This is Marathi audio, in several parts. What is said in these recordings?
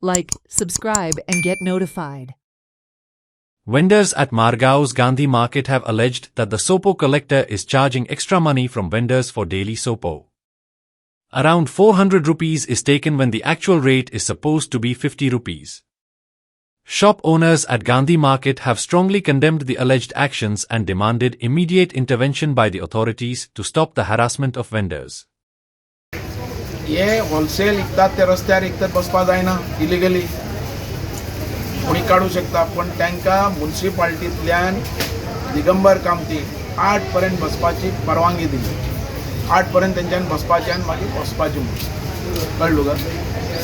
like, subscribe, and get notified. Vendors at Margao's Gandhi Market have alleged that the Sopo collector is charging extra money from vendors for daily Sopo. Around 400 rupees is taken when the actual rate is supposed to be 50 rupees. Shop owners at Gandhi Market have strongly condemned the alleged actions and demanded immediate intervention by the authorities to stop the harassment of vendors. हे होलसेल विकतात ते रस्त्यार विकतात बसपा जायना इलिगली कोणी काढू शकता पण त्यांना म्युनिसिपालिटींतल्यान दिगंबर कामती 8 पर्यंत बसपाची परवानगी दिली 8 पर्यंत त्यांच्यान बसपाचे आणि मागीर वचपाचे म्हणून कळलो का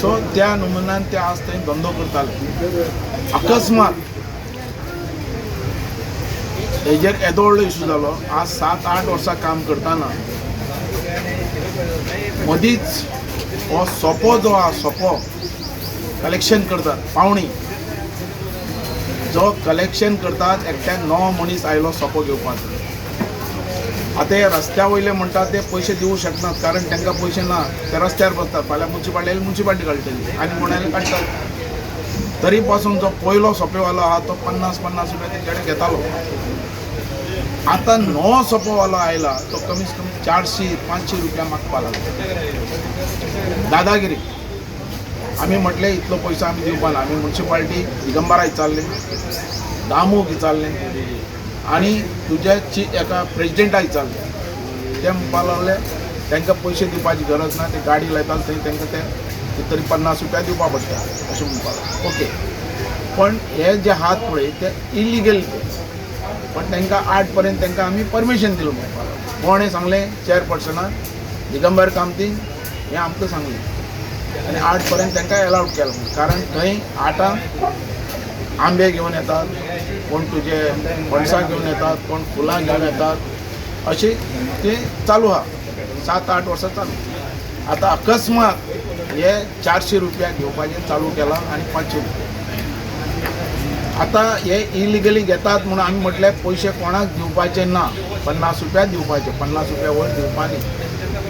सो त्या नमुन्यान ते आज थंय धंदो करताले अकस्मात हेजेर येदो व्हडलो इशू जालो आज 7-8 वर्सां काम करताना मदींच हो सोपो जो आहा सोपो कलेक्शन करतात पावणी जो कलेक्शन करतात एकट्याक 9 मनीस आयलो सोपो घेवपाक आतां हे रस्त्या वयले म्हणटात ते पयशे दिवूं शकनात कारण तांकां पयशे ना ते रस्त्यार बसतात फाल्यां म्युनिसिपालिटी काडटली आनी कोणाले काडटात तरी पासून जो पयलो सोपेवालो आहा तो 50-50 रुपया तेंच्याकडे घेतालो आता 9 सोपोवालो आयला तो कमीत कमी 400-500 रुपया मागपा लागलो दादागिरी आमी म्हटले इतलो पयसो आमी दिवपा ना आमी म्युनिसिपालिटी दिगंबरा विचारले दामूक विचारले आनी तुज्या एका प्रेजिडेंटाक विचारले ते म्हणपा लागले तांकां पयशे दिवपाची गरज ना ते गाडी लायताले थंय तांकां ते तरी 50 रुपया दिवपा पडटा अशें म्हणपा लागले ओके पण हे जे हात पळय ते इलिगल पण तांकां 8 पर्यंत तांकां आमी परमिशन दिलो म्हणपाक कोणें सांगलें चेअरपर्सनाक दिगंबर कामती हें आमकां सांगलें आनी 8 पर्यंत तांकां एलावड केलो कारण थंय 8 आंबे घेवन येतात कोण तुजे फणसां घेवन येतात कोण फुलां घेवन येतात अशें तें चालू आहा 7-8 वर्सां चालू आतां अकस्मात हे 400 रुपया घेवपाचें चालू केलां आनी 500 रुपया आता हे इलिगली घेतात म्हणून आमी म्हटले पयशे कोणाक दिवपाचे ना 50 रुपया दिवपाचे 50 रुपया वर दिवपा न्ही